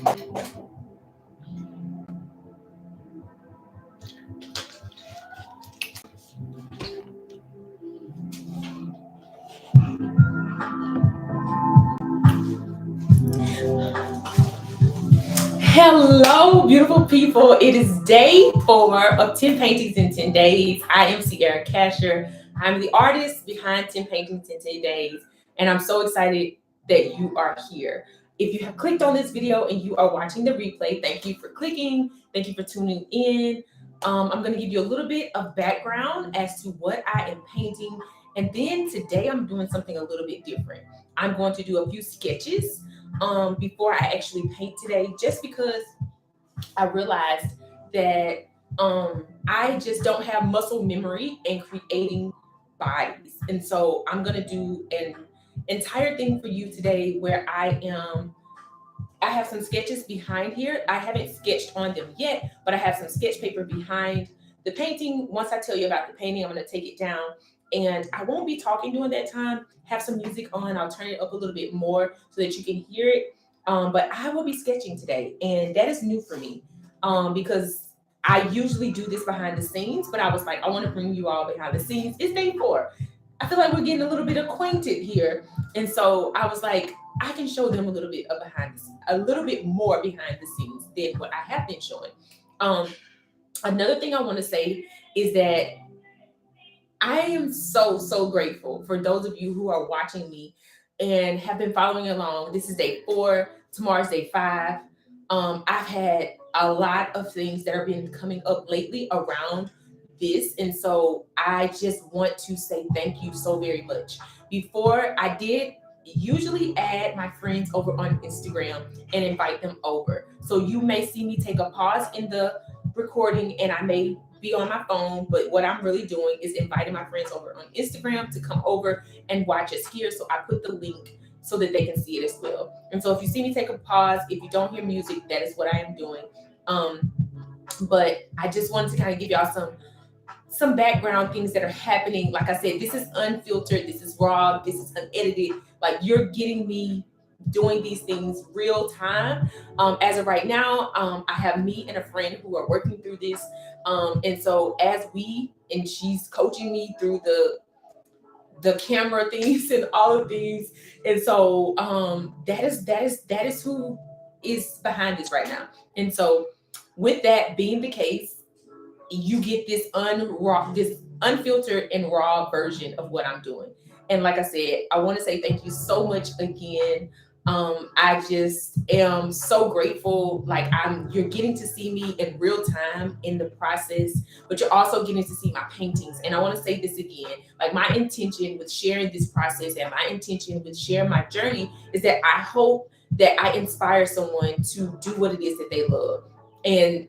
Hello, beautiful people. It is day 4 of 10 Paintings in 10 Days. I am Sierra Casher. I'm the artist behind 10 Paintings in 10 Days, and I'm so excited that you are here. If you have clicked on this video and you are watching the replay, thank you for clicking. Thank you for tuning in. I'm going to give you a little bit of background as to what I am painting, and then today I'm doing something a little bit different. I'm going to do a few sketches before I actually paint today, just because I realized that I just don't have muscle memory in creating bodies. And so I'm gonna do an entire thing for you today where I have some sketches behind here. I haven't sketched on them yet, but I have some sketch paper behind the painting. Once I tell you about the painting, I'm going to take it down, and I won't be talking during that time. Have some music on. I'll turn it up a little bit more so that you can hear it. But I will be sketching today, and that is new for me because I usually do this behind the scenes, but I was like, I want to bring you all behind the scenes. It's day 4. I feel like we're getting a little bit acquainted here. And so I was like, I can show them a little bit of a little bit more behind the scenes than what I have been showing. Another thing I want to say is that I am so grateful for those of you who are watching me and have been following along. This is day 4. Tomorrow's day 5. I've had a lot of things that have been coming up lately around this, and so I just want to say thank you so very much. Before, I did usually add my friends over on Instagram and invite them over, so you may see me take a pause in the recording and I may be on my phone, but what I'm really doing is inviting my friends over on Instagram to come over and watch us here. So I put the link so that they can see it as well. And so if you see me take a pause, if you don't hear music, that is what I am doing. But I just wanted to kind of give y'all some background things that are happening. Like I said, this is unfiltered, this is raw, this is unedited. Like, you're getting me doing these things real time. As of right now, I have me and a friend who are working through this. And so and she's coaching me through the camera things and all of these. And so that is who is behind this right now. And so with that being the case, you get this unfiltered and raw version of what I'm doing. And like I said, I want to say thank you so much again. I just am so grateful. Like, you're getting to see me in real time in the process, but you're also getting to see my paintings. And I want to say this again, like, my intention with sharing this process and my intention with sharing my journey is that I hope that I inspire someone to do what it is that they love and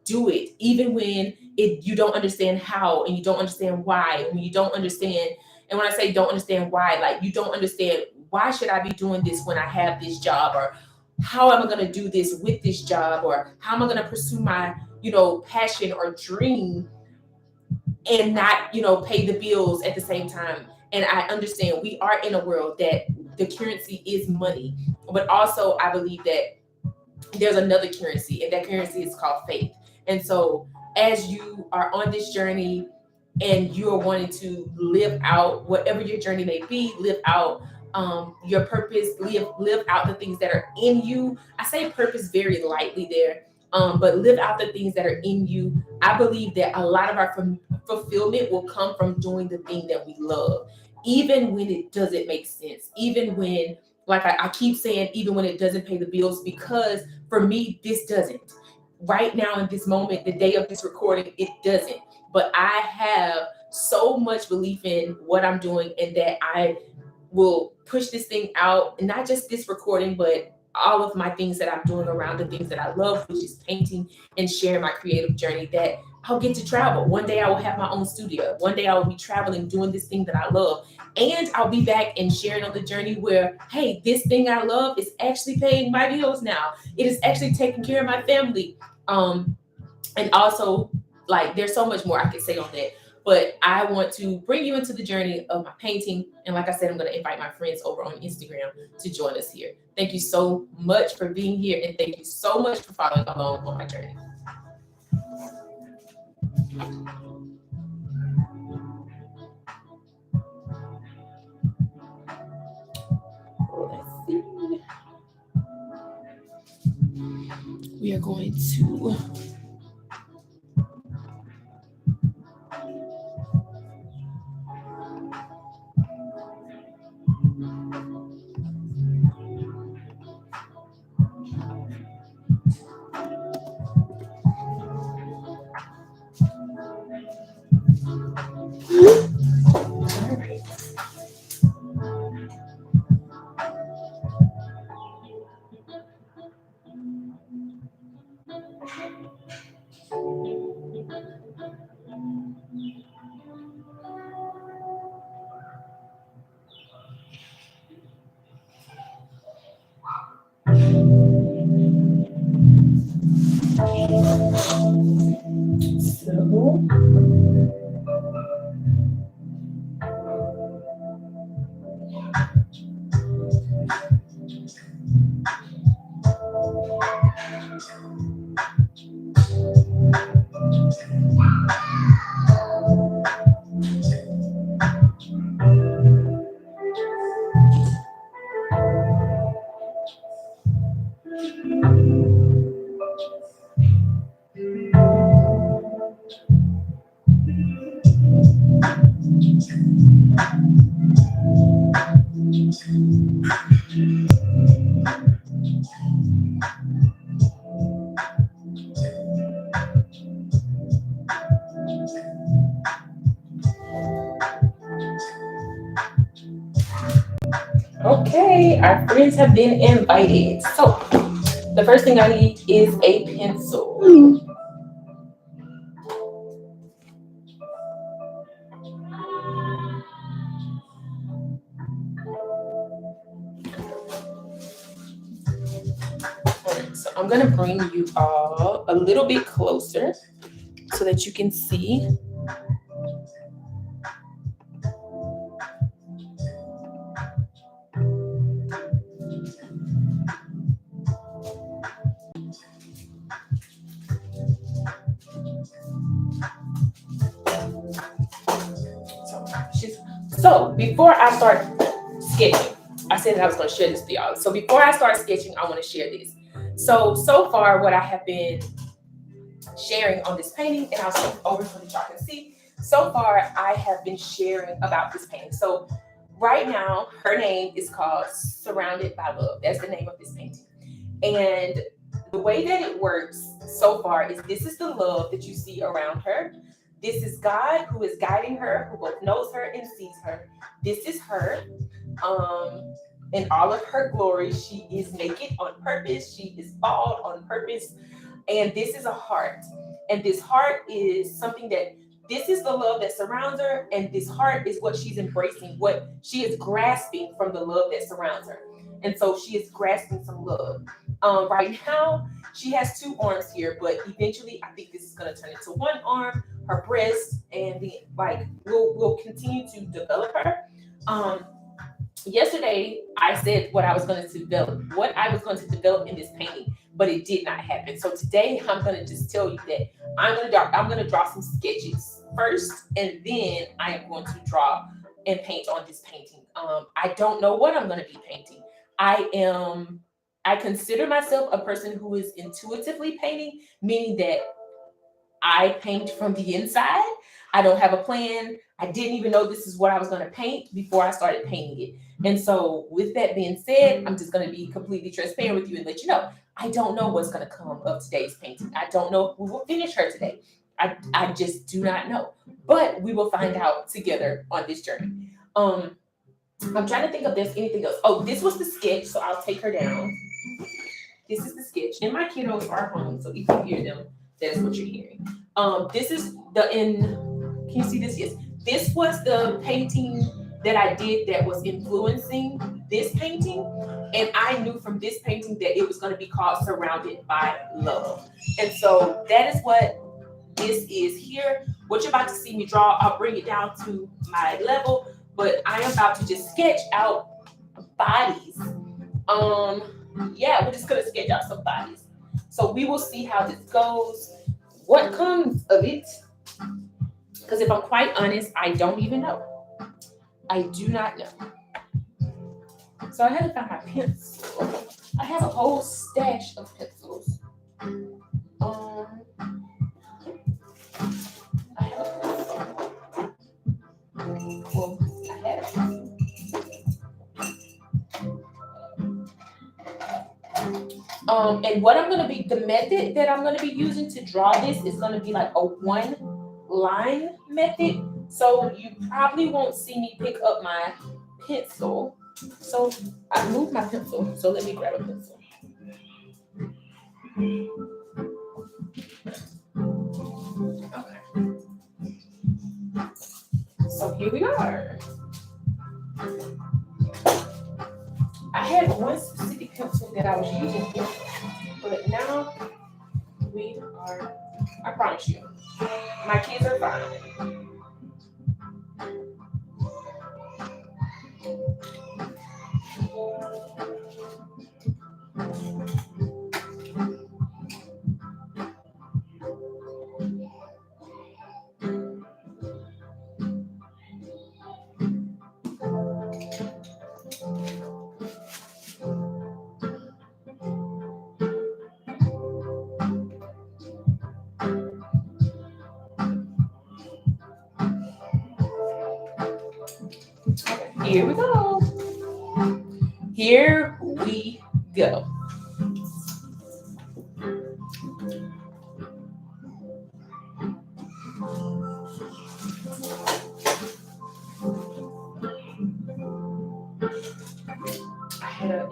do it, even when you don't understand how, and you don't understand why, and you don't understand. And when I say don't understand why, like, you don't understand, why should I be doing this when I have this job, or how am I going to do this with this job, or how am I going to pursue my, passion or dream and not, pay the bills at the same time. And I understand we are in a world that the currency is money, but also I believe that there's another currency, and that currency is called faith. And so as you are on this journey and you are wanting to live out whatever your journey may be, live out your purpose, live out the things that are in you. I say purpose very lightly there, but live out the things that are in you. I believe that a lot of our fulfillment will come from doing the thing that we love, even when it doesn't make sense, even when, like I keep saying, even when it doesn't pay the bills, because for me, this doesn't. Right now, in this moment, the day of this recording, it doesn't. But I have so much belief in what I'm doing, and that I will push this thing out, and not just this recording, but all of my things that I'm doing around the things that I love, which is painting and sharing my creative journey, that I'll get to travel. One day I will have my own studio. One day I will be traveling, doing this thing that I love. And I'll be back and sharing on the journey where, hey, this thing I love is actually paying my bills now. It is actually taking care of my family. And also, like, there's so much more I could say on that. but I want to bring you into the journey of my painting. And like I said, I'm going to invite my friends over on Instagram to join us here. Thank you so much for being here, and thank you so much for following along on my journey. Let's see. We are going to Okay, our friends have been invited. So the first thing I need is a pencil. Alright, so I'm gonna bring you all a little bit closer so that you can see. So before I start sketching, I said that I was going to share this with y'all. So before I start sketching, I want to share this. So far, what I have been sharing on this painting, and I'll flip over so that y'all can see. So far, I have been sharing about this painting. So right now, her name is called Surrounded by Love. That's the name of this painting. And the way that it works so far is this is the love that you see around her. This is God who is guiding her, who both knows her and sees her. This is her. In all of her glory, she is naked on purpose. She is bald on purpose. And this is a heart. And this heart is something that this is the love that surrounds her. And this heart is what she's embracing, what she is grasping from the love that surrounds her. And so she is grasping some love. Right now, she has two arms here, but eventually I think this is going to turn into one arm, her breast, and the we'll continue to develop her. Yesterday I said what I was going to develop in this painting, but it did not happen. So today I'm going to just tell you that I'm going to draw some sketches first, and then I am going to draw and paint on this painting. I don't know what I'm going to be painting. I consider myself a person who is intuitively painting, meaning that I paint from the inside. I don't have a plan. I didn't even know this is what I was going to paint before I started painting it. And so with that being said, I'm just going to be completely transparent with you and let you know, I don't know what's going to come of today's painting. I don't know if we will finish her today. I just do not know, but we will find out together on this journey. I'm trying to think if there's anything else. Oh, this was the sketch, so I'll take her down. This is the sketch, and my kiddos are home, so if you hear them, that is what you're hearing. This is can you see this? Yes. This was the painting that I did that was influencing this painting. And I knew from this painting that it was going to be called Surrounded by Love. And so that is what this is here. what you're about to see me draw, I'll bring it down to my level, but I am about to just sketch out bodies. Yeah, we're just gonna sketch out some bodies. So we will see how this goes, what comes of it. Because if I'm quite honest, I don't even know. I do not know. So I had to find my pencil. I have a whole stash of pencils. I have a pencil. Well, I had a pencil. And what I'm gonna be, the method that I'm gonna be using to draw this is gonna be like a one line method. So you probably won't see me pick up my pencil. So I moved my pencil. So let me grab a pencil. Okay. So here we are. I had one specific pencil that I was using before, but now we are, I promise you, my kids are fine. Here we go. Here we go. I had a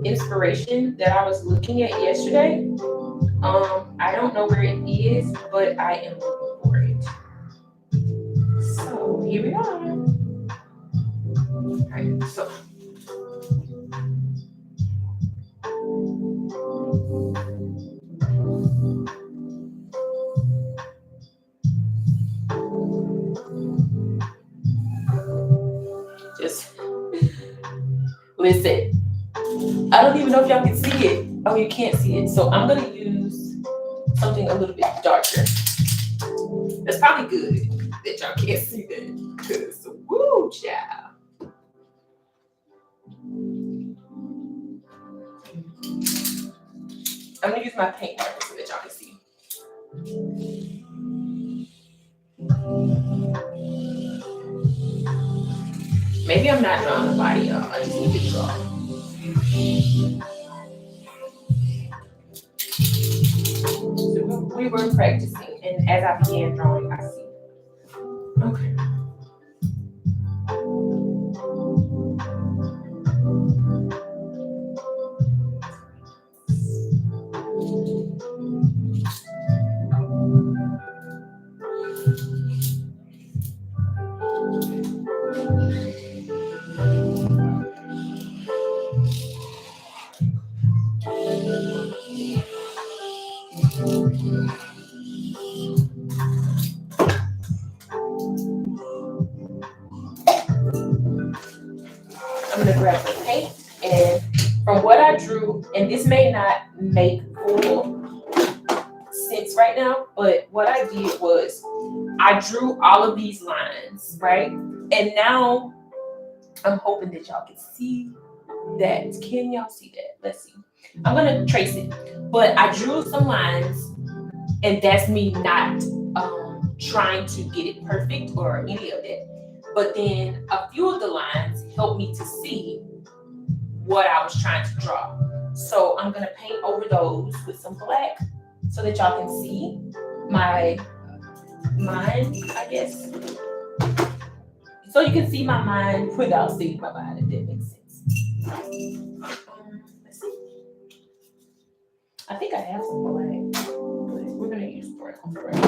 inspiration that I was looking at yesterday. I don't know where it is, but I am looking for it. So here we are. Alright, so just listen. I don't even know if y'all can see it. Oh, you can't see it. So I'm gonna use something a little bit darker. That's probably good that y'all can't see that. Cause woo, child. I'm gonna use my paint marker so that y'all can see. Maybe I'm not drawing the body, y'all. I just need to draw. So we were practicing, and as I began drawing, I see. Okay. And this may not make full sense right now, but what I did was I drew all of these lines, right? And now I'm hoping that y'all can see that. Can y'all see that? Let's see. I'm gonna trace it, but I drew some lines, and that's me not trying to get it perfect or any of that. But then a few of the lines helped me to see what I was trying to draw. So I'm gonna paint over those with some black so that y'all can see my mind, I guess. So you can see my mind without seeing my mind, if that makes sense. Let's see. I think I have some black, but we're gonna use brown first.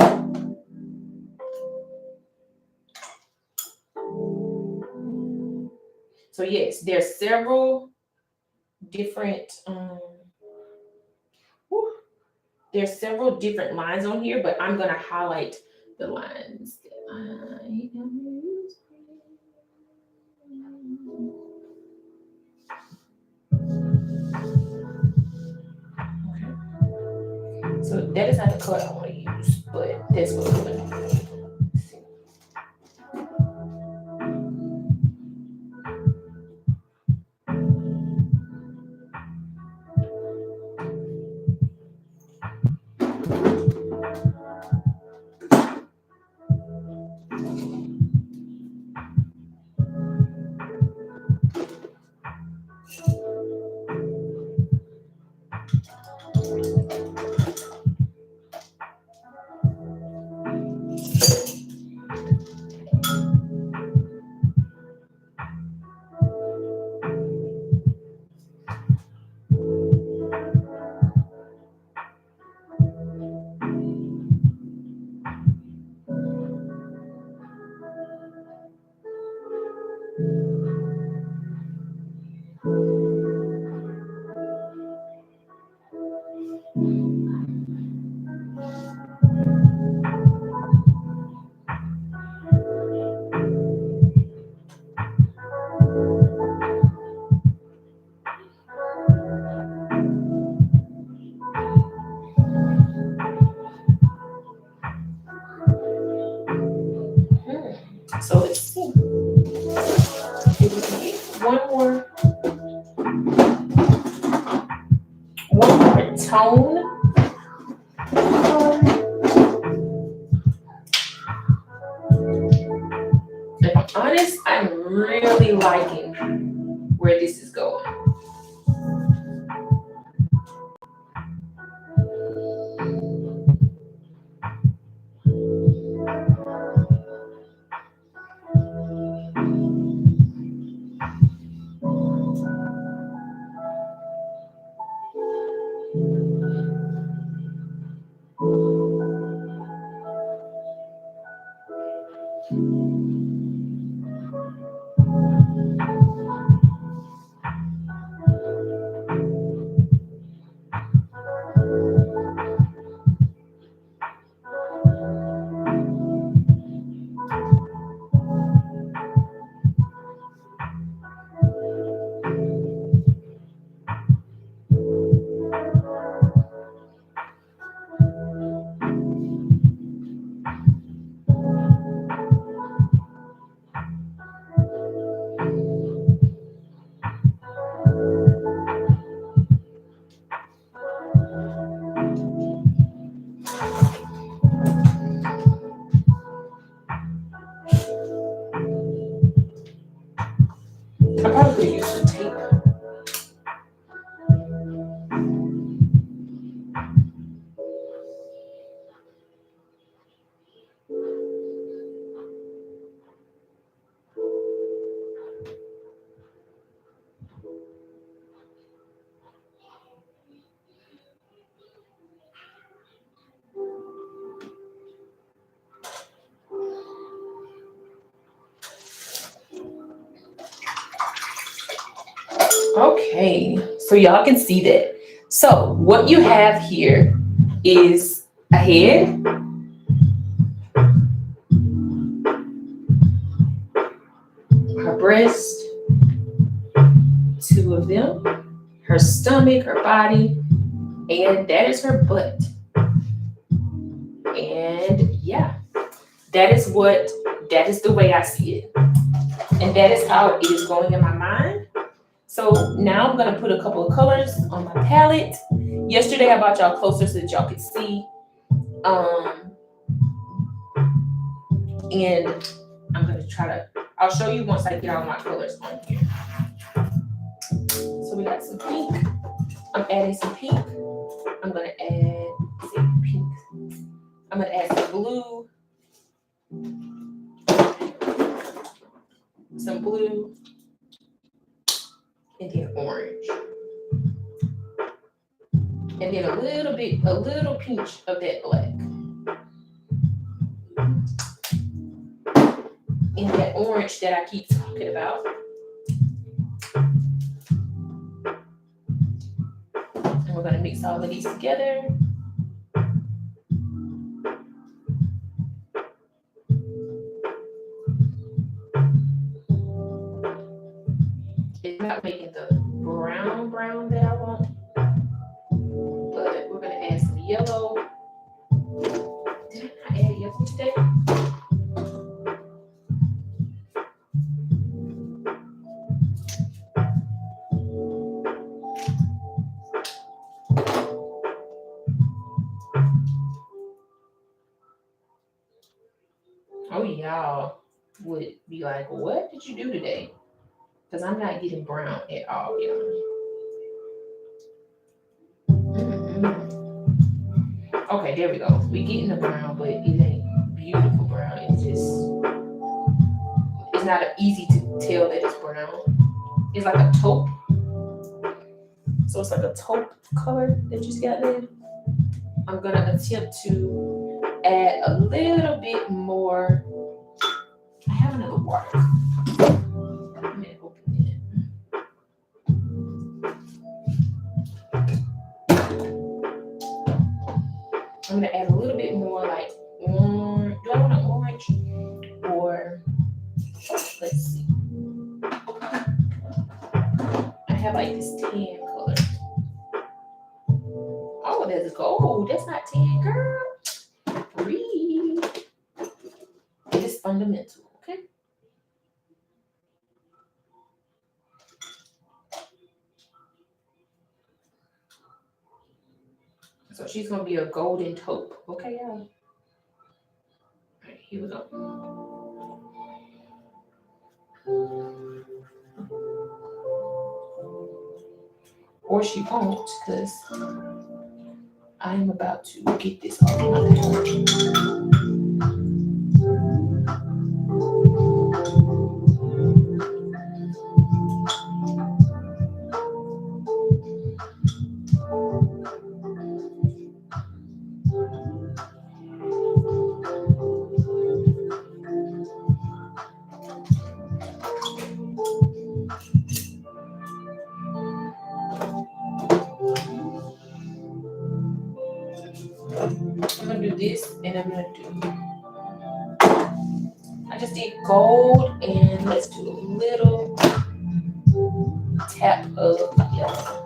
So yes, there's several different there's several different lines on here, but I'm gonna highlight the lines that I am using. Okay. So that is not the color I want to use, but that's what I'm gonna do. So let's see. If we can get one more tone. If I'm honest, I'm really liking where this is going. I probably could use some tape. Okay, so y'all can see that. So what you have here is a head, her breast, two of them, her stomach, her body, and that is her butt. And yeah, that is the way I see it. And that is how it is going in my mind. So now I'm gonna put a couple of colors on my palette. Yesterday I brought y'all closer so that y'all could see. And I'm gonna I'll show you once I get all my colors on here. So we got some pink. I'm adding some pink. I'm gonna add pink. I'm gonna add some blue. Some blue. And then orange. And then a little pinch of that black. And that orange that I keep talking about. And we're gonna mix all of these together. It's not making the brown that I want, but we're gonna add some yellow. Did I not add yellow today? Oh, y'all would be like, what did you do today? Because I'm not getting brown at all, y'all. Okay, there we go. We getting the brown, but it ain't beautiful brown. It's not easy to tell that it's brown. It's like a taupe. So it's like a taupe color that you got there. I'm gonna attempt to add a little bit more. I have another water. I'm gonna open it. I'm gonna add a little bit more like orange. Do I want an orange? Or let's see. I have like this tan color. Oh, there's gold. That's not tan, girl. Read. It is fundamental, okay? So she's gonna be a golden taupe, okay, y'all? All right, here we go. Or she won't, because I'm about to get this all in my palette. I'm gonna do this, and I'm gonna do. I just did gold, and let's do a little tap of yellow.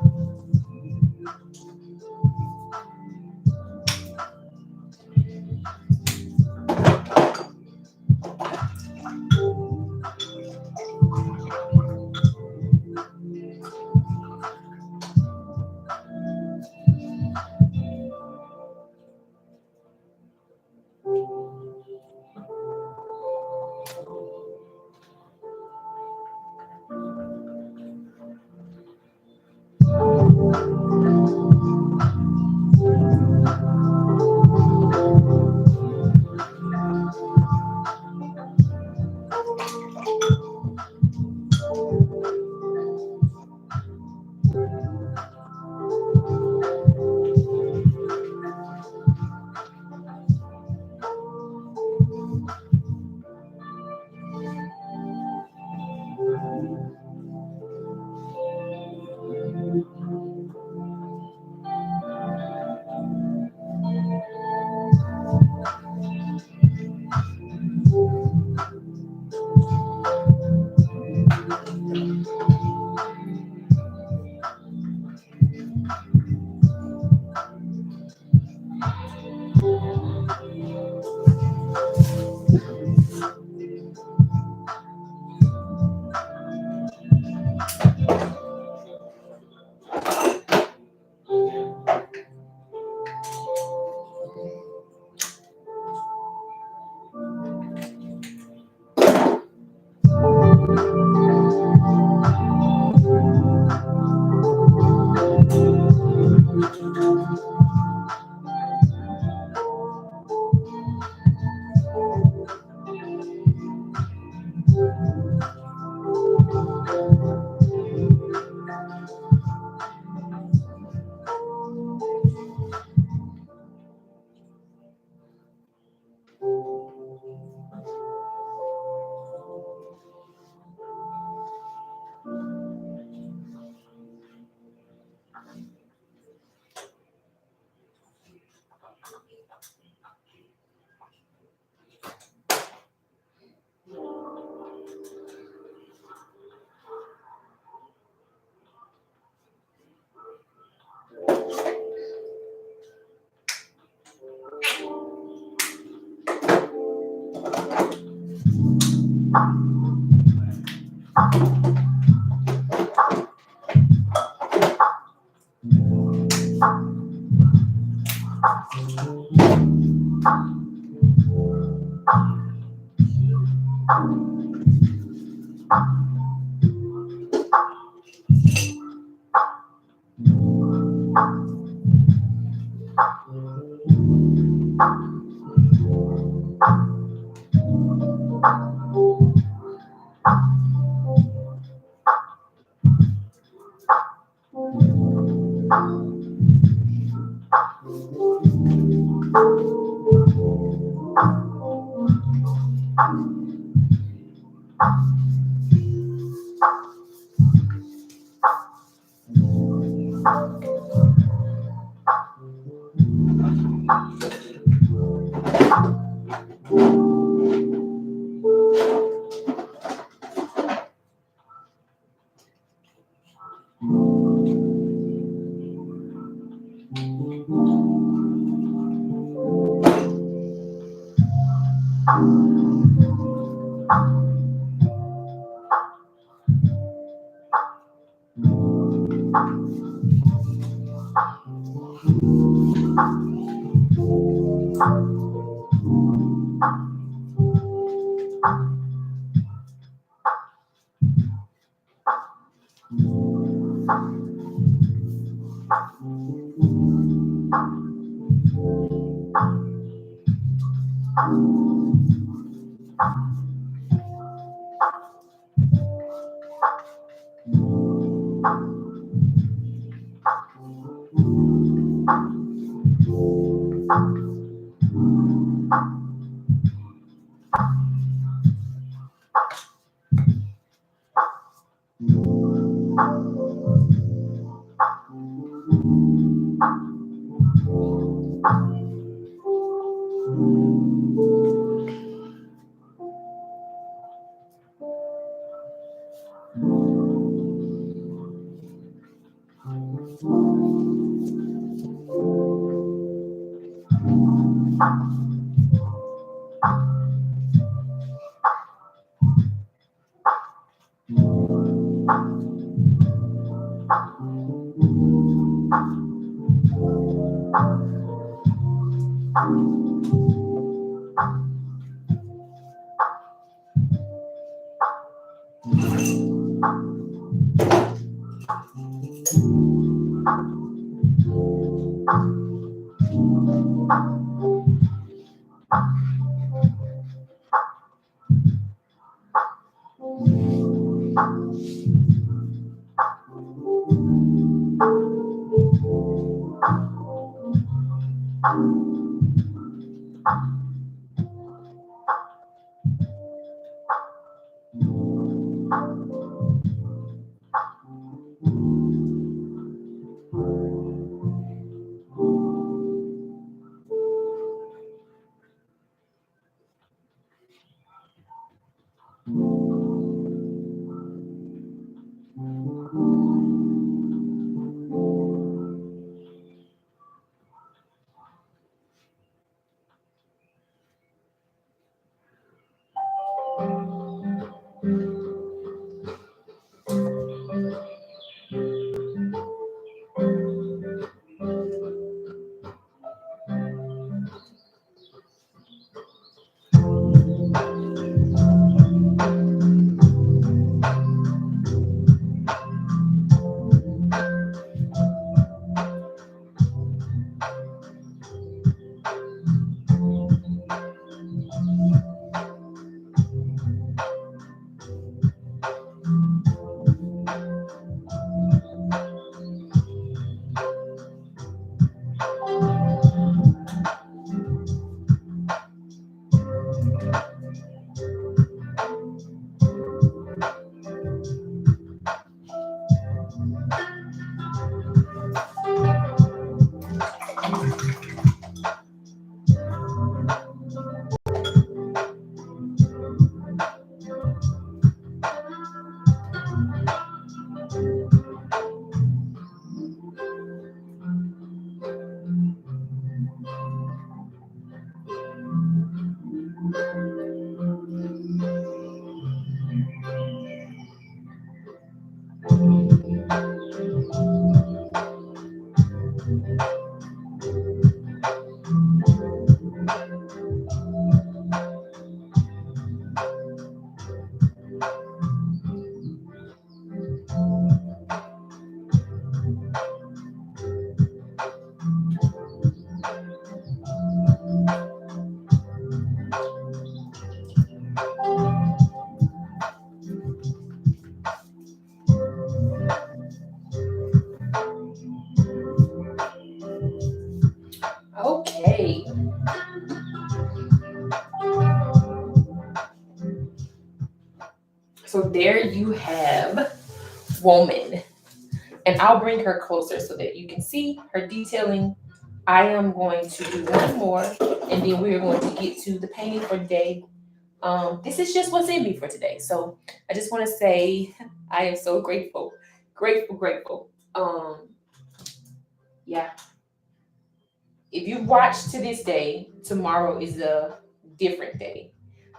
Okay. So there you have woman. And I'll bring her closer so that you can see her detailing. I am going to do one more, and then we are going to get to the painting for today. This is just what's in me for today. So I just want to say I am so grateful, grateful, grateful. Yeah. If you watch to this day, tomorrow is a different day.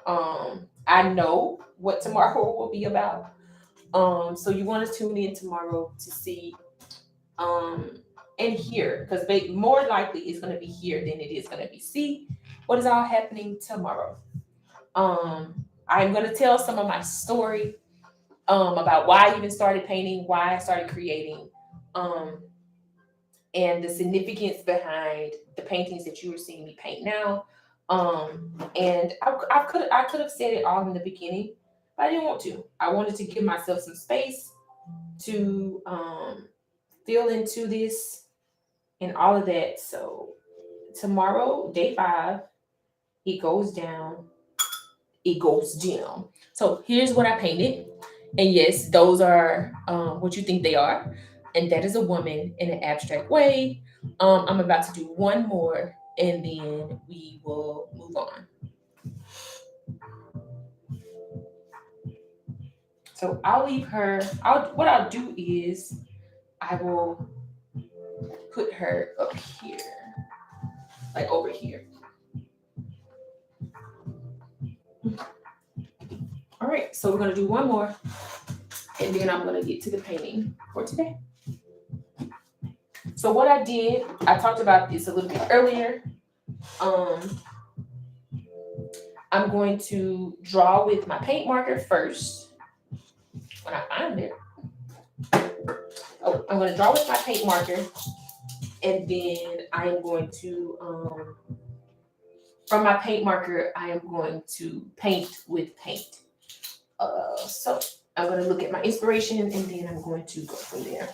I know what tomorrow will be about. So you want to tune in tomorrow to see and hear, because more likely it's going to be here than it is going to be see what is all happening tomorrow. I'm going to tell some of my story about why I even started painting, why I started creating, and the significance behind the paintings that you are seeing me paint now. And I could have said it all in the beginning, but I didn't want to. I wanted to give myself some space to feel into this and all of that. So tomorrow, day 5, it goes down. It goes down. So here's what I painted. And yes, those are what you think they are. And that is a woman in an abstract way. I'm about to do one more and then we will move on. So I'll leave her. What I'll do is I will put her up here, like over here. All right, so we're gonna do one more, and then I'm gonna get to the painting for today. So what I did, I talked about this a little bit earlier. I'm going to draw with my paint marker first. When I find it. Oh, I'm going to draw with my paint marker, and then I am going to, from my paint marker, I am going to paint with paint. So I'm going to look at my inspiration, and then I'm going to go from there.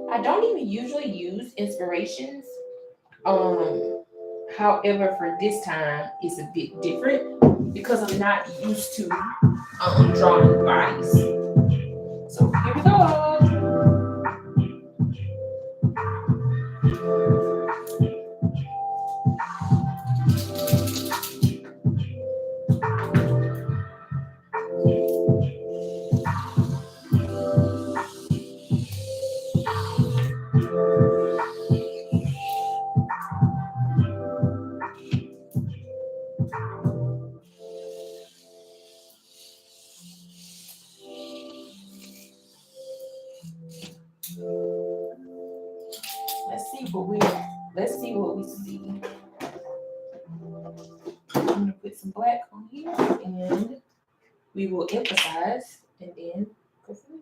I don't even usually use inspirations. However, for this time, it's a bit different because I'm not used to drawing bodies. So here we go. Let's see what we see. I'm gonna put some black on here, and we will emphasize, and then go from there.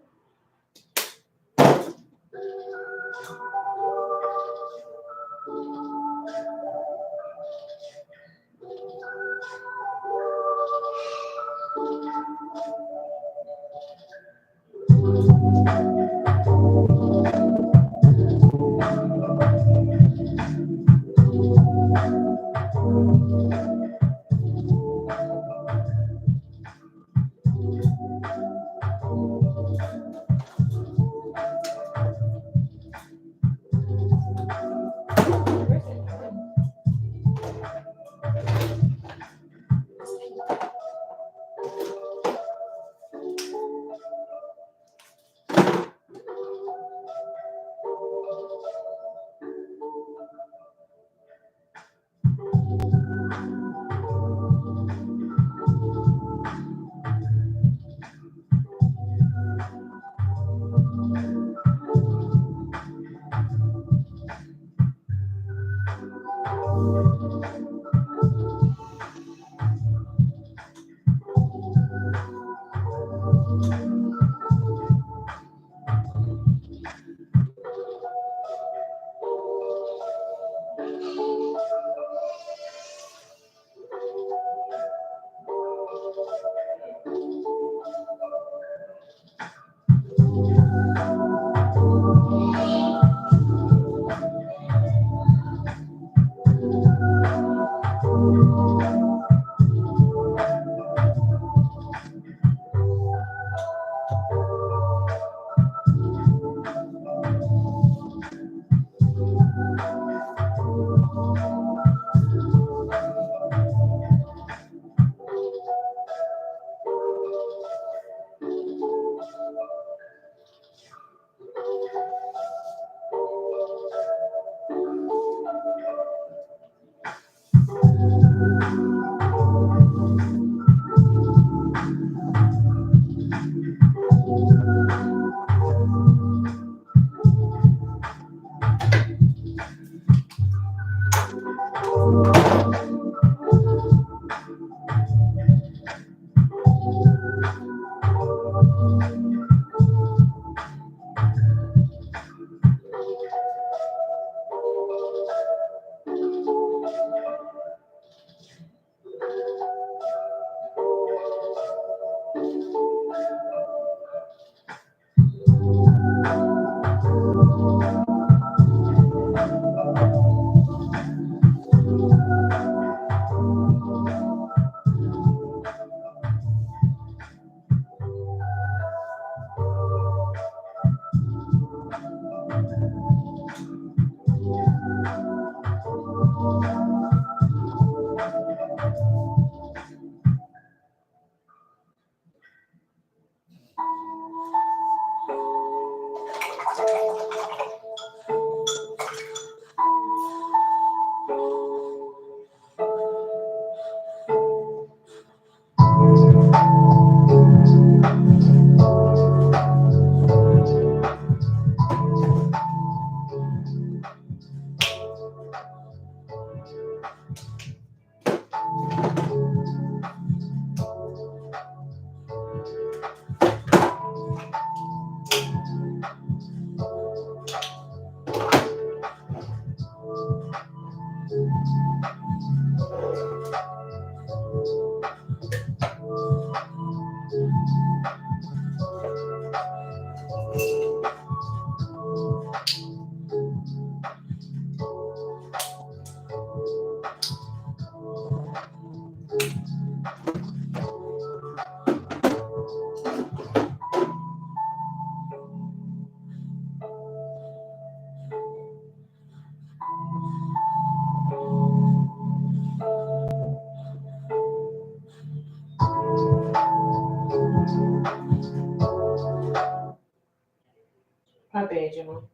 My bad, y'all.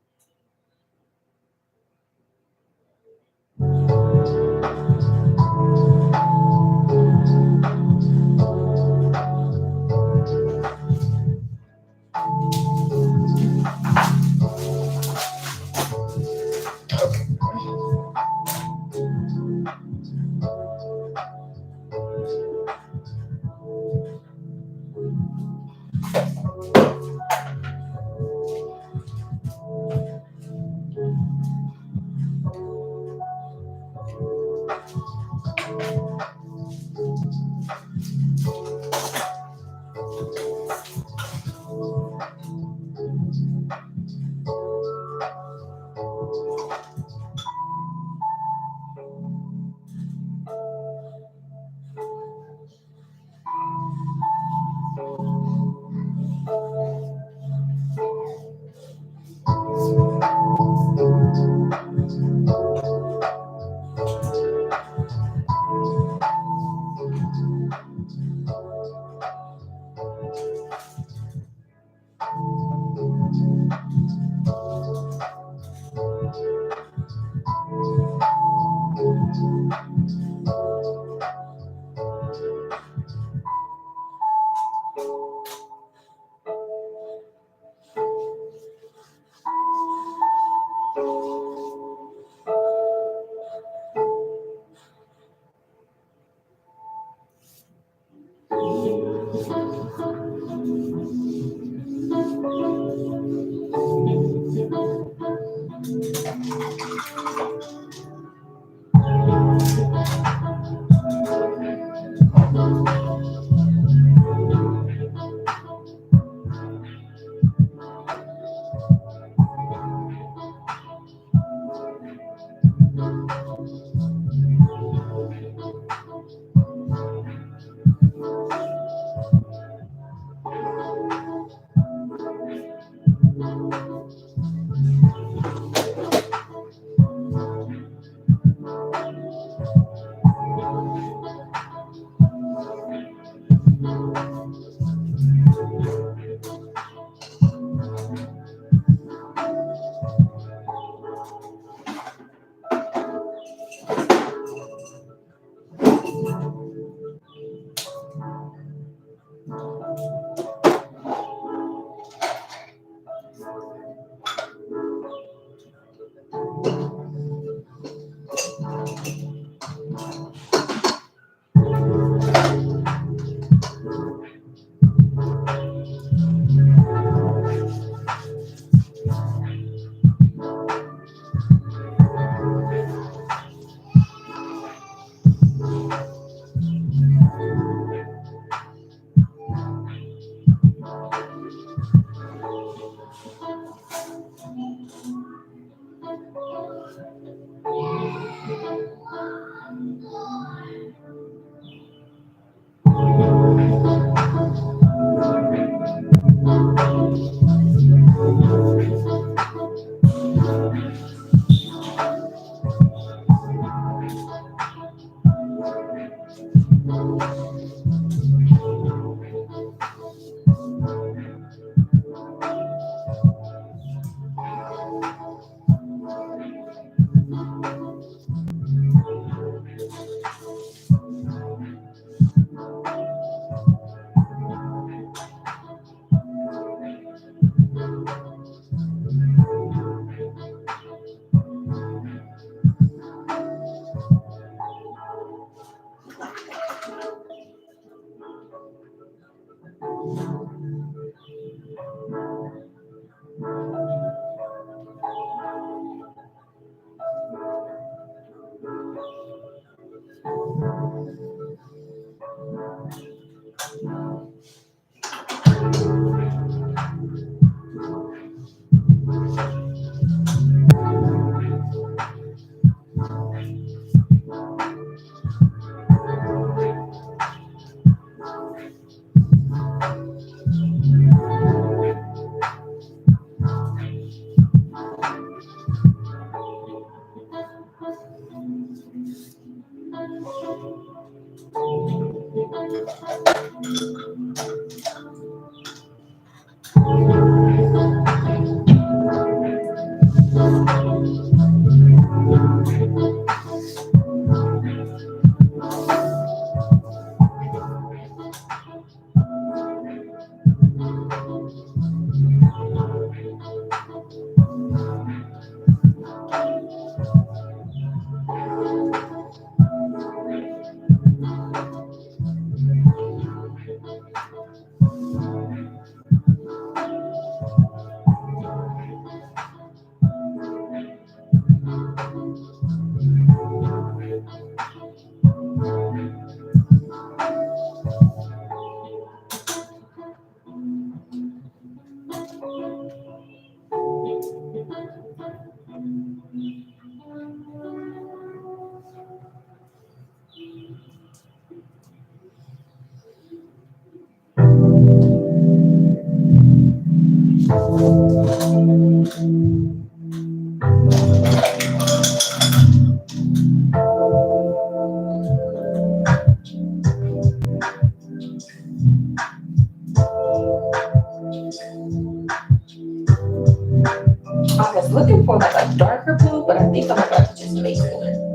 I was looking for like a darker blue, but I think I'm about to just make one.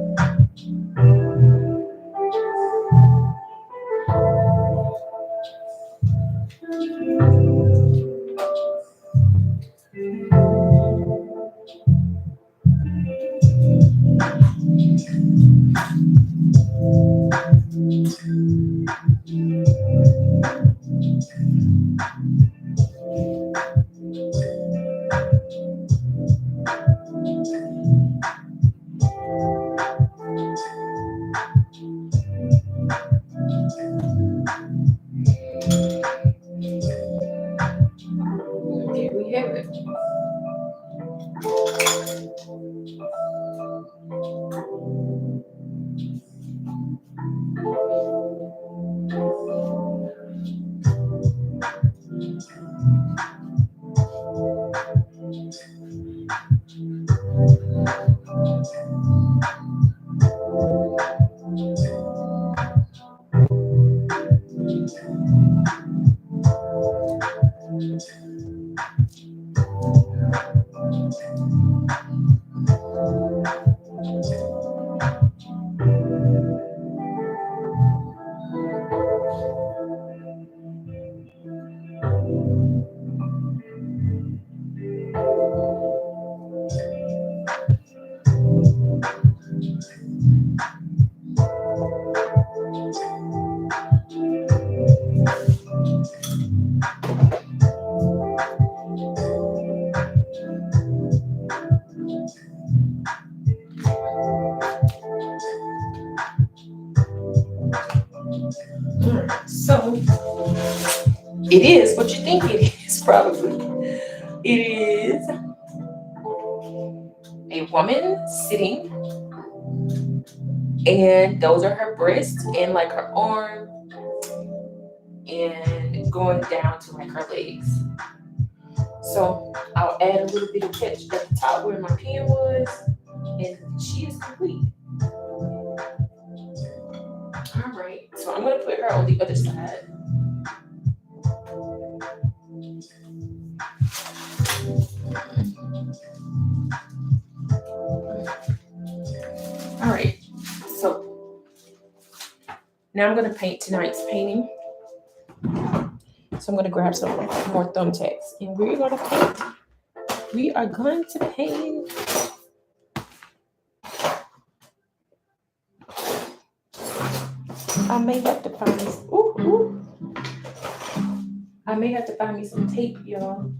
So it is what you think it is, probably. It is a woman sitting, and those are her breasts and like her arm, and going down to like her legs. So I'll add a little bit of catch at the top where my pen was, and she is complete. All right, so I'm gonna put her on the other side. All right, so now I'm gonna paint tonight's painting. So I'm gonna grab some more thumbtacks, and we're gonna paint. We are going to paint. I may have to find this. I may have to find me some tape, y'all.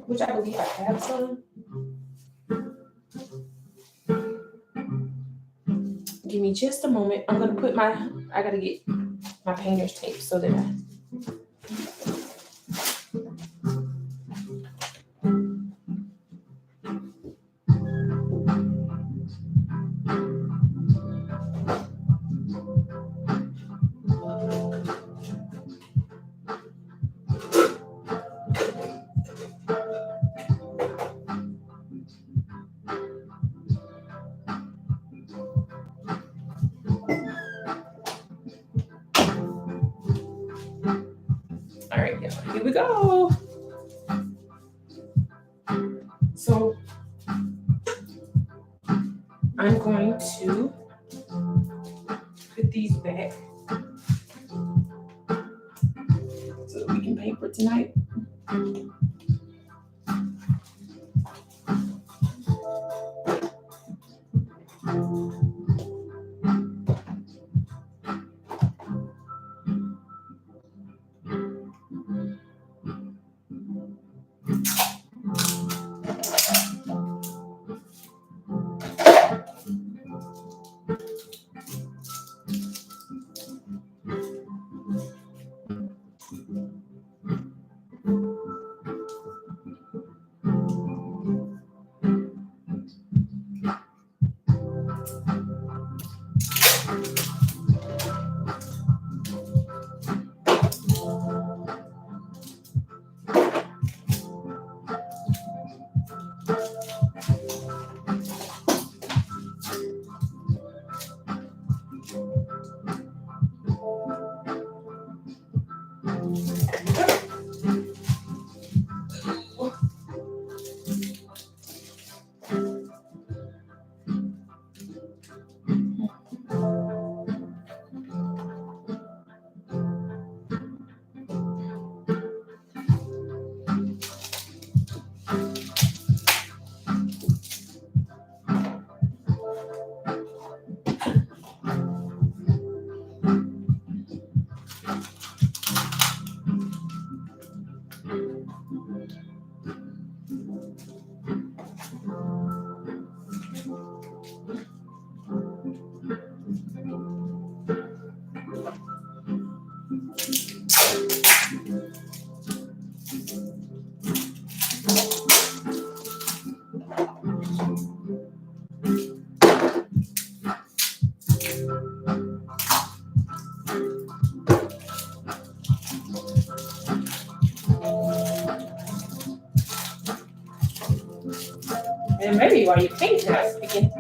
Which I believe I have some. Give me just a moment. I'm gonna put I gotta get my painter's tape so that all right, y'all, here we go. So I'm going to put these back so that we can paint for tonight. And maybe while you're painting, I was thinking.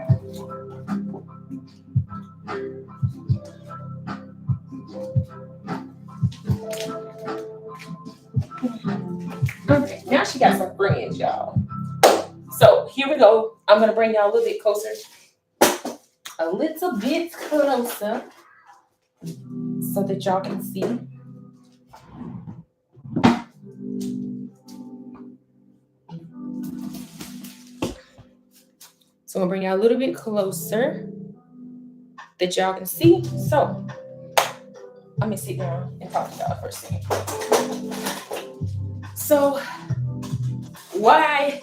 Okay, now she got some friends, y'all. So here we go. I'm gonna bring y'all a little bit closer. A little bit closer. So that y'all can see. So I'm gonna bring y'all a little bit closer that y'all can see. So let me sit down and talk to y'all for a second. So why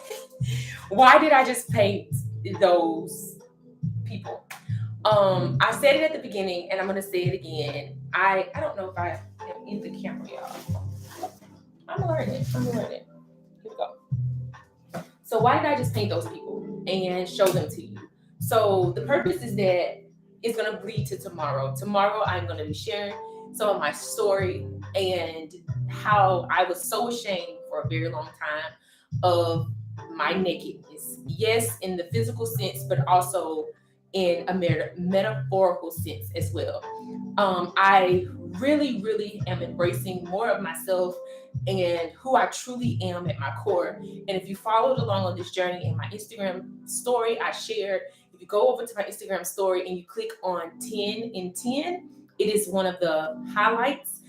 did I just paint those people? I said it at the beginning and I'm gonna say it again. I don't know if I am in the camera, y'all. I'm learning. Here we go. So why did I just paint those people and show them to you? So the purpose is that it's gonna lead to tomorrow. Tomorrow I'm gonna be sharing some of my story and how I was so ashamed for a very long time of my nakedness. Yes, in the physical sense, but also in a metaphorical sense as well. I really am embracing more of myself and who I truly am at my core. And if you followed along on this journey in my Instagram story, I shared, if you go over to my Instagram story and you click on 10 in 10, it is one of the highlights.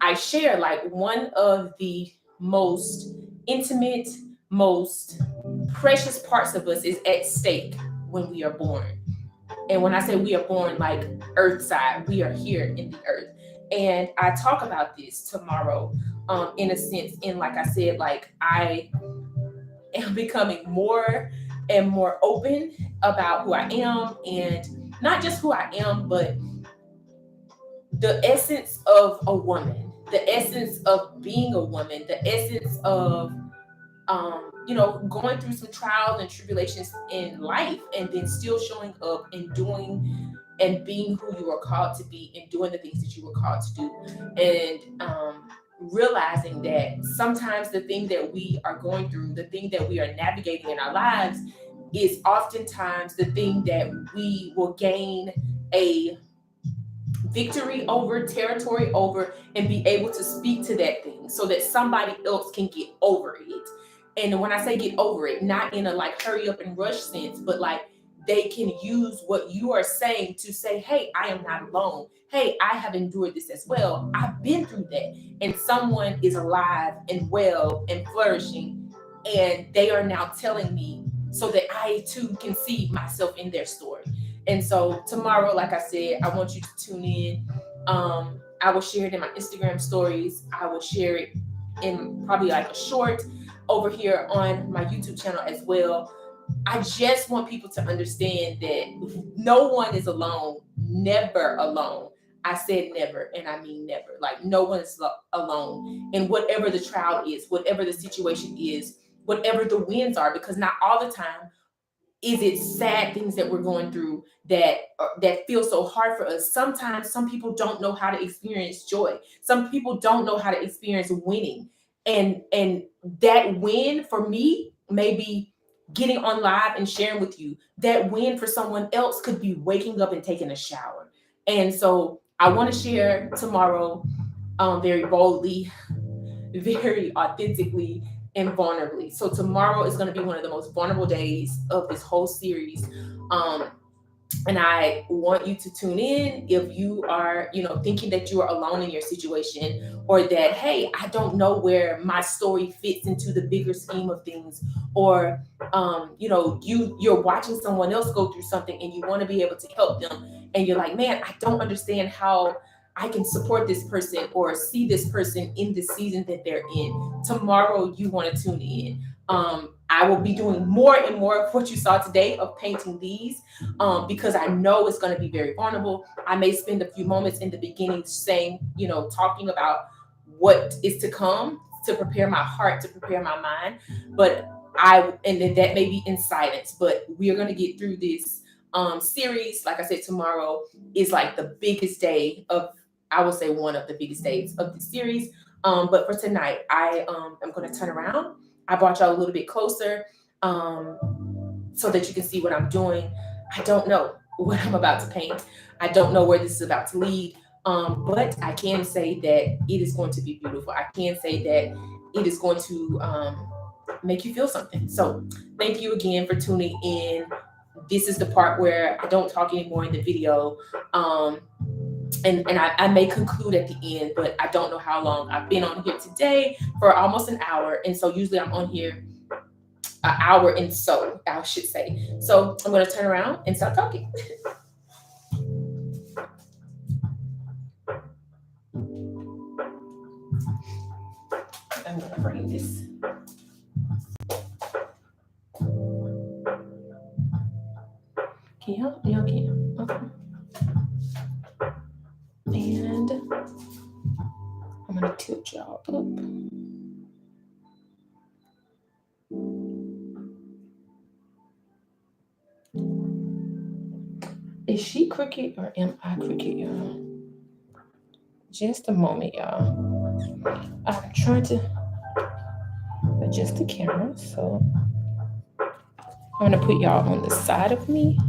I share like one of the most intimate, most precious parts of us is at stake when we are born. And when I say we are born, like earth side, we are here in the earth. And I talk about this tomorrow, in a sense, in like I said, like I am becoming more and more open about who I am, and not just who I am, but the essence of a woman, the essence of being a woman, the essence of going through some trials and tribulations in life and then still showing up and doing and being who you are called to be and doing the things that you were called to do. And realizing that sometimes the thing that we are going through, the thing that we are navigating in our lives is oftentimes the thing that we will gain a victory over, territory over, and be able to speak to that thing so that somebody else can get over it. And when I say get over it, not in a like hurry up and rush sense, but like they can use what you are saying to say, hey, I am not alone. Hey, I have endured this as well. I've been through that. And someone is alive and well and flourishing. And they are now telling me so that I too can see myself in their story. And so tomorrow, like I said, I want you to tune in. I will share it in my Instagram stories. I will share it in probably like a short over here on my YouTube channel as well. I just want people to understand that no one is alone, never alone. I said never, and I mean never. Like no one is alone. And whatever the trial is, whatever the situation is, whatever the wins are, because not all the time is it sad things that we're going through that feel so hard for us. Sometimes some people don't know how to experience joy. Some people don't know how to experience winning. And that win for me may be getting on live and sharing with you. That win for someone else could be waking up and taking a shower. And so I want to share tomorrow very boldly, very authentically, and vulnerably. So tomorrow is going to be one of the most vulnerable days of this whole series. And I want you to tune in if you are, thinking that you are alone in your situation, or that, hey, I don't know where my story fits into the bigger scheme of things, or you're watching someone else go through something and you want to be able to help them, and you're like, man, I don't understand how I can support this person or see this person in the season that they're in. Tomorrow, you want to tune in. I will be doing more and more of what you saw today of painting these, because I know it's going to be very vulnerable. I may spend a few moments in the beginning saying, talking about what is to come, to prepare my heart, to prepare my mind. But and then that may be in silence, but we are going to get through this series. Like I said, tomorrow is like the biggest day of, I will say one of the biggest days of the series. But for tonight, I am going to turn around. I brought y'all a little bit closer so that you can see what I'm doing. I don't know what I'm about to paint. I don't know where this is about to lead. But I can say that it is going to be beautiful. I can say that it is going to make you feel something. So thank you again for tuning in. This is the part where I don't talk anymore in the video. And I may conclude at the end, but I don't know how long. I've been on here today for almost an hour. And so usually I'm on here an hour and so, I should say. So I'm gonna turn around and start talking. I'm gonna bring this. Can y'all? Y'all can. Okay. And I'm gonna tilt y'all up. Is she crooked or am I crooked, y'all? Just a moment, y'all. I'm trying to adjust the camera, so I'm gonna put y'all on the side of me,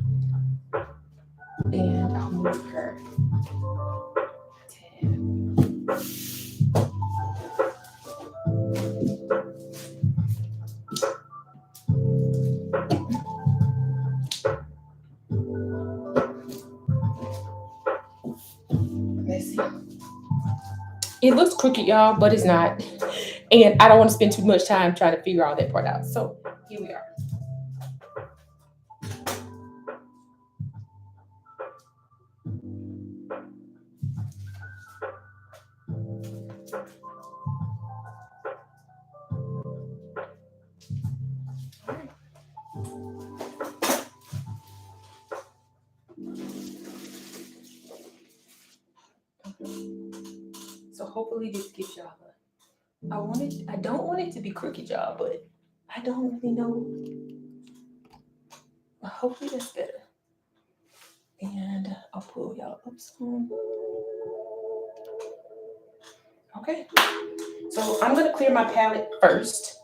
and I'll move her. Let's see. It looks crooked, y'all, but it's not. And I don't want to spend too much time trying to figure all that part out. So here we are. So hopefully this gives y'all I don't want it to be crooked, y'all, but I don't really know. But hopefully that's better. And I'll pull y'all up some. Okay. So I'm gonna clear my palette first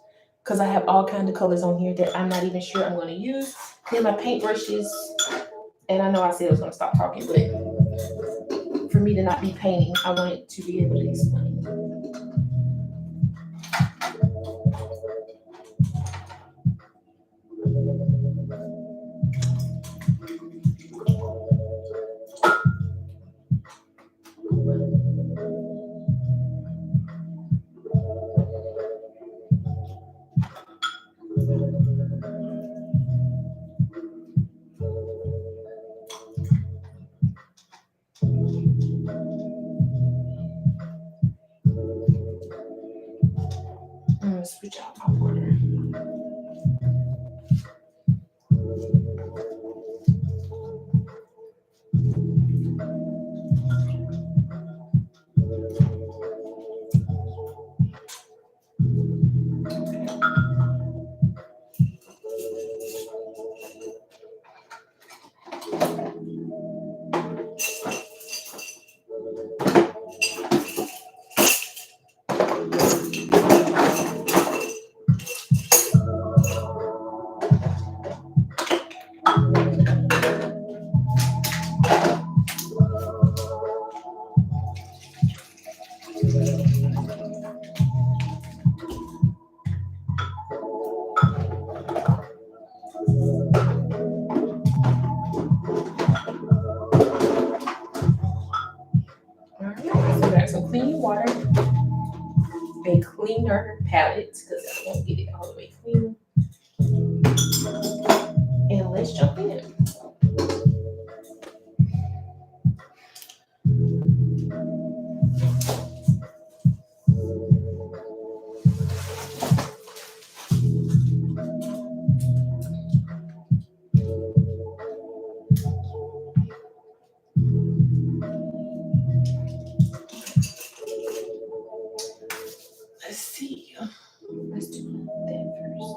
because I have all kinds of colors on here that I'm not even sure I'm gonna use. Clear my paintbrushes. And I know I said I was gonna stop talking, but for me to not be painting, I wanted to be able to explain. I'm gonna switch out my order. So grab some clean water, a cleaner palette because I won't get it all the way clean. And let's jump in. Let's see. Let's do that first.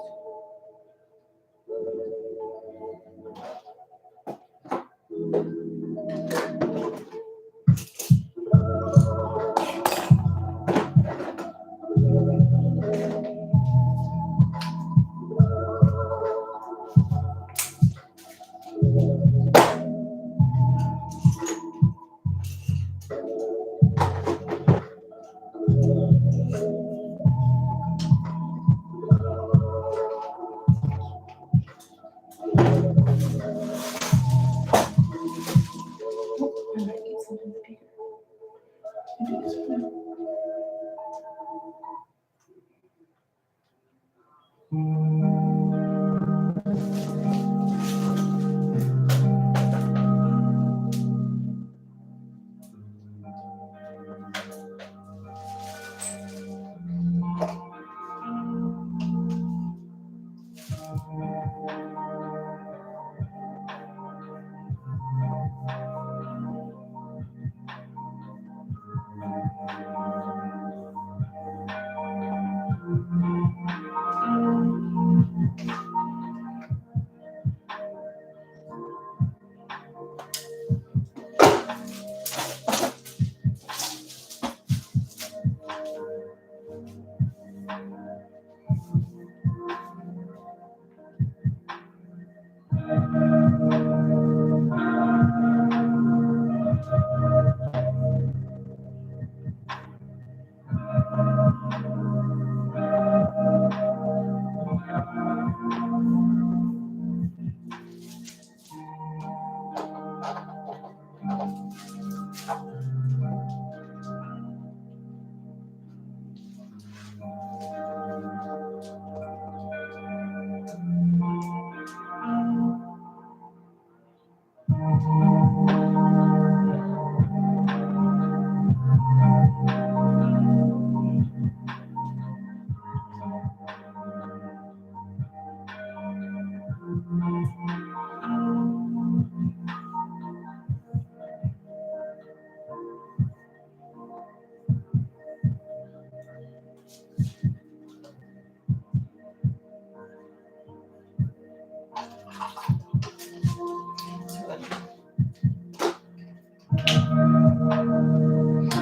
I might get something bigger. Do this one.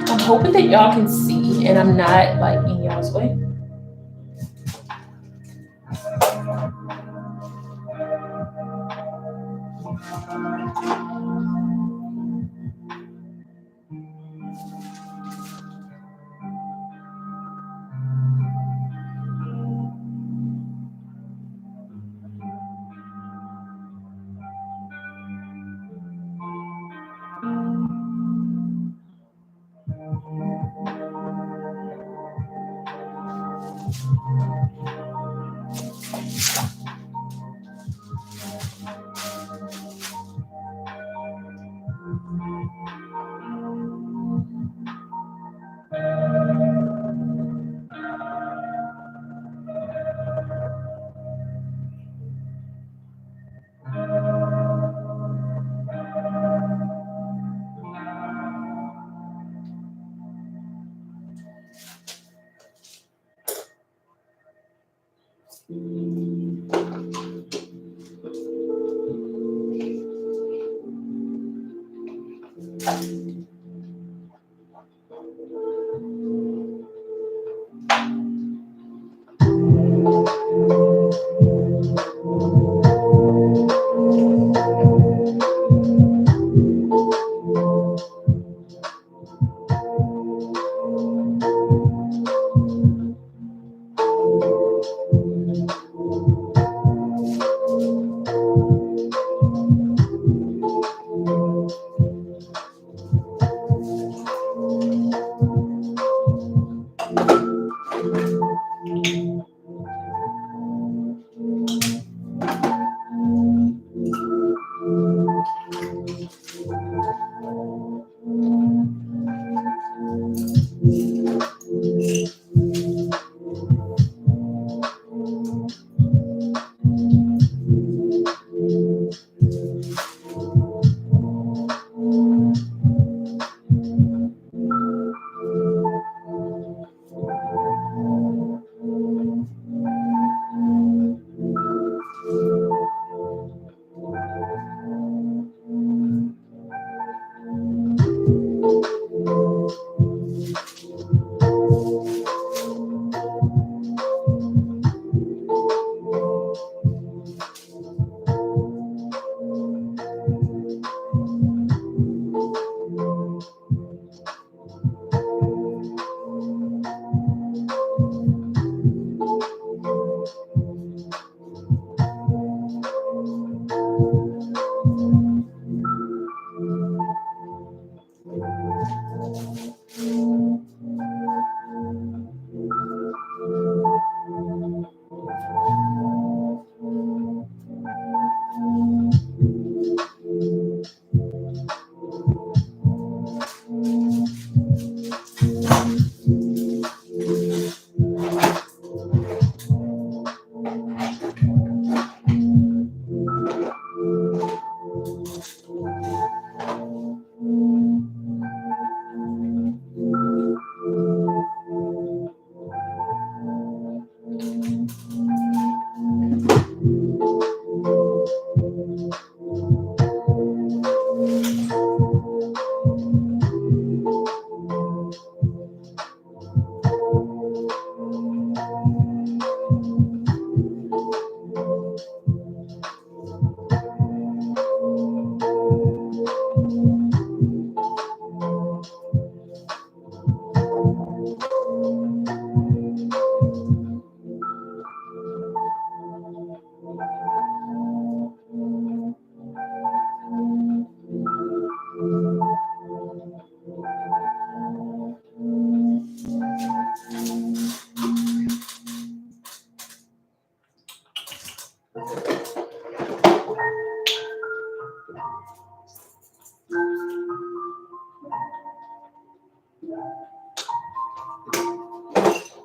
I'm hoping that y'all can see and I'm not like in y'all's way.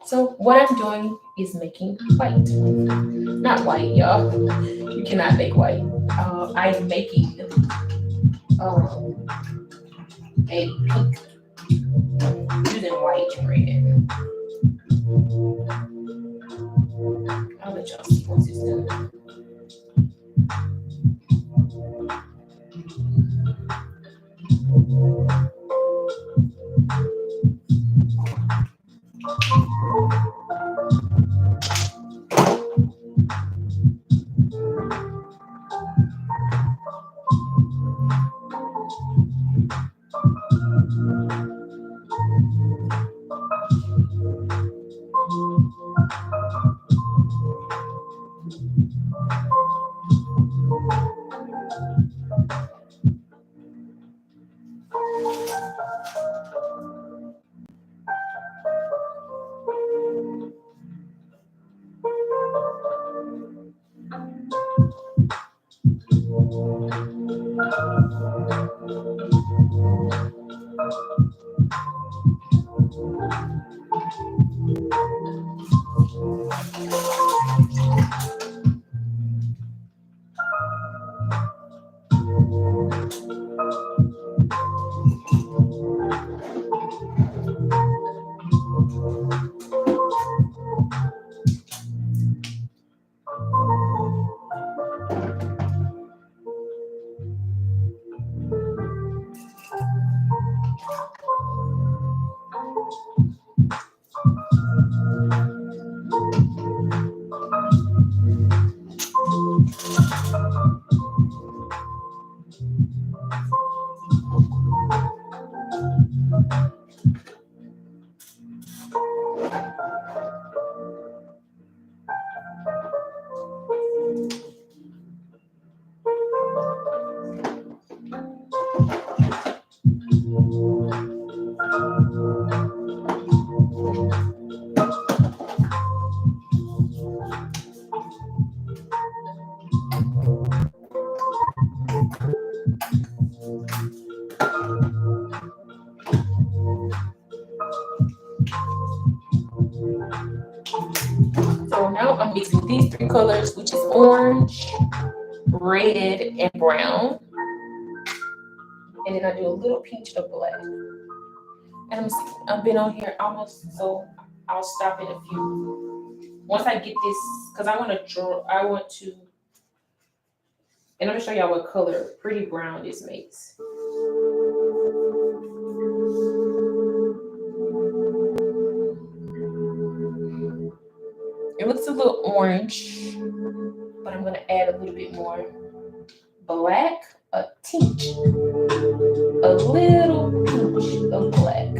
So what I'm doing is making white. Not white, y'all. You cannot make white. I am making a pink using white and red. I'll let y'all see once it's done. So now I'm mixing these three colors, which is orange, red, and brown. And then I do a little pinch of black. And I've been on here almost, so I'll stop in a few. Once I get this, because I want to, and I'm gonna show y'all what color pretty brown this makes. It looks a little orange, but I'm gonna add a little bit more black, a tinge, a little pinch of black.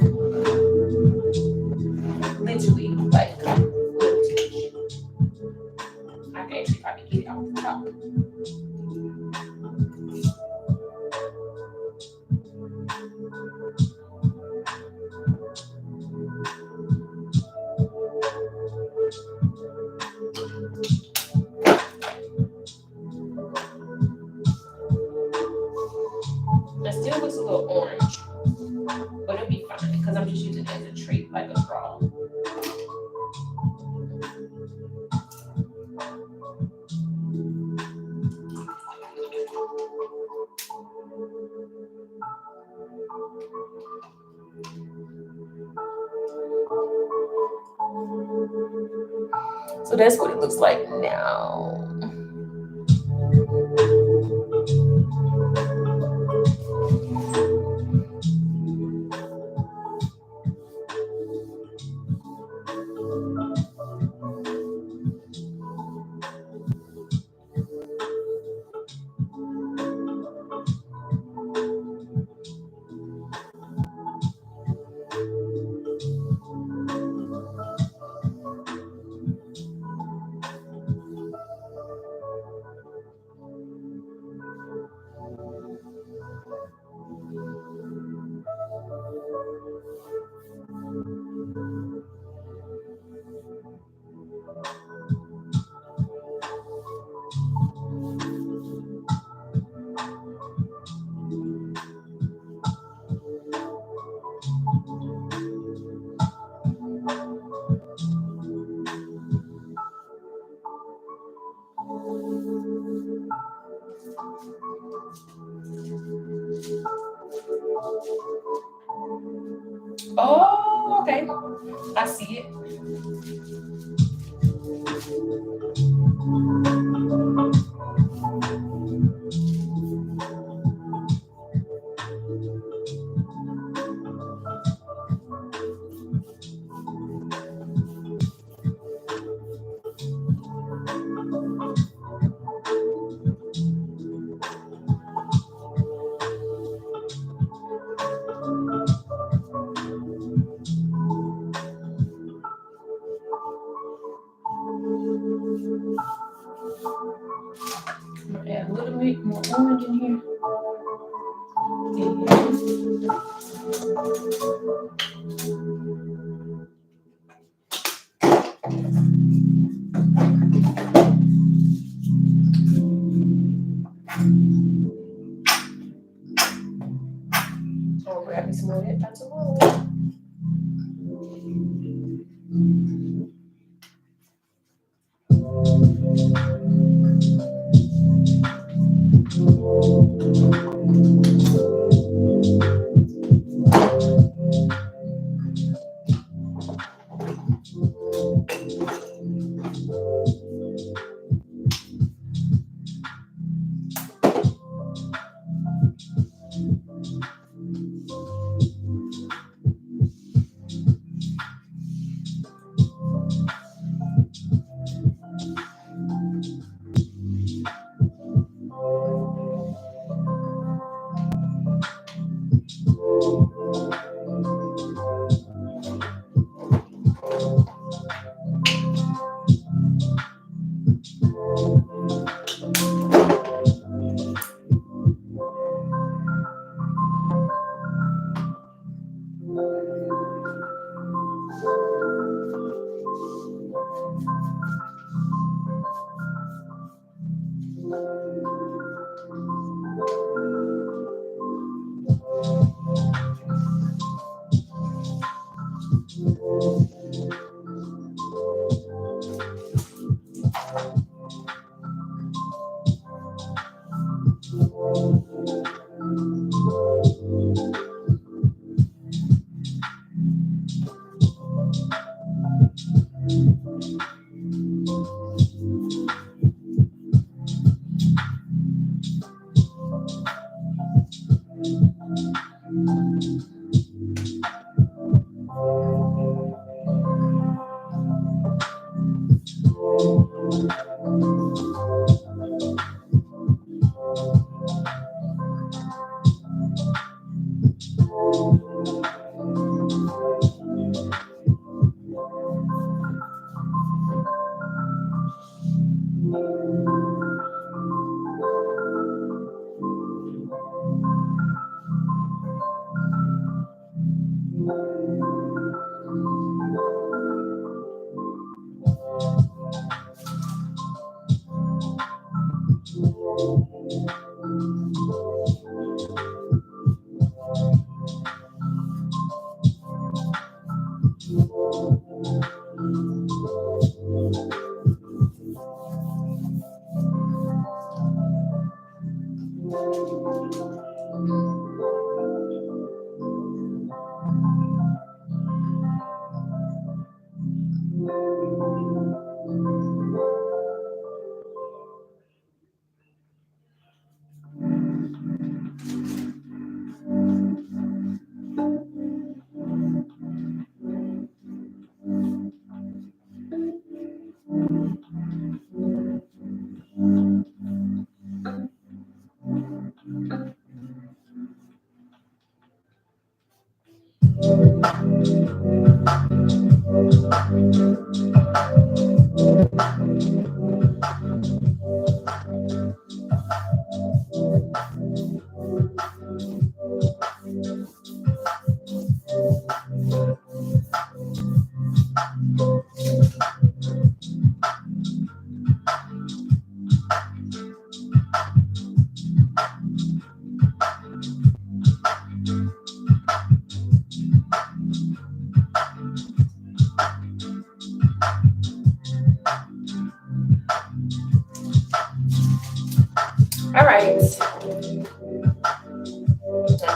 Literally, like a little tinge. I can actually probably get it off the top. It still looks a little orange, but it'll be fine because I'm just using it as a trait, like a straw. So that's what it looks like now. Oh, okay. I see it. Add a little bit more orange in here. I'll grab me some more of that pencil roll.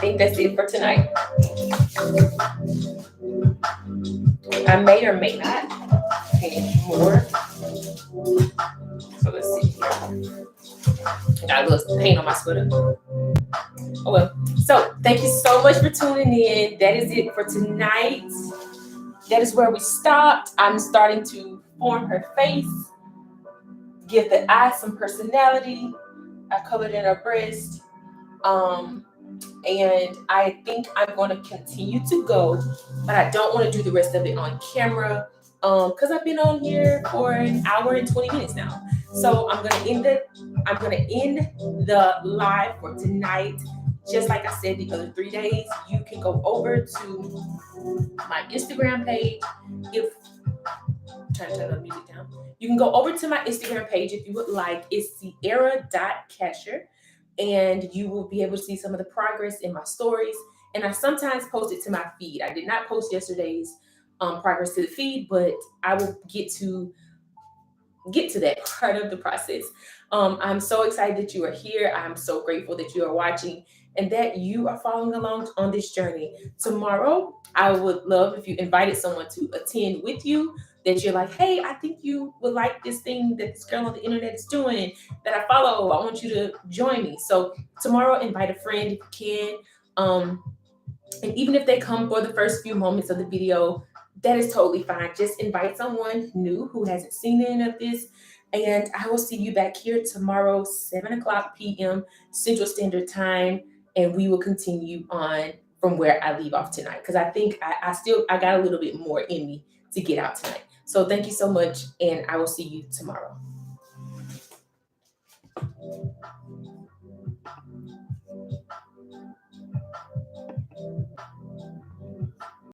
think that's it for tonight. I may or may not paint more. So let's see here. Got a little paint on my sweater. Oh well. So thank you so much for tuning in. That is it for tonight. That is where we stopped. I'm starting to form her face, give the eye some personality. I colored in her breast. And I think I'm going to continue to go, but I don't want to do the rest of it on camera because I've been on here for an hour and 20 minutes now. So I'm going to end the live for tonight. Just like I said the other 3 days, you can go over to my Instagram page. Trying to turn the music down. You can go over to my Instagram page if you would like. It's Sierra.Casher. And you will be able to see some of the progress in my stories. And I sometimes post it to my feed. I did not post yesterday's progress to the feed, but I will get to that part of the process. I'm so excited that you are here. I'm so grateful that you are watching and that you are following along on this journey. Tomorrow, I would love if you invited someone to attend with you, that you're like, hey, I think you would like this thing that this girl on the internet is doing that I follow. I want you to join me. So tomorrow, invite a friend if you can. And even if they come for the first few moments of the video, that is totally fine. Just invite someone new who hasn't seen any of this. And I will see you back here tomorrow, 7:00 p.m. Central Standard Time. And we will continue on from where I leave off tonight. Because I think I got a little bit more in me to get out tonight. So thank you so much. And I will see you tomorrow.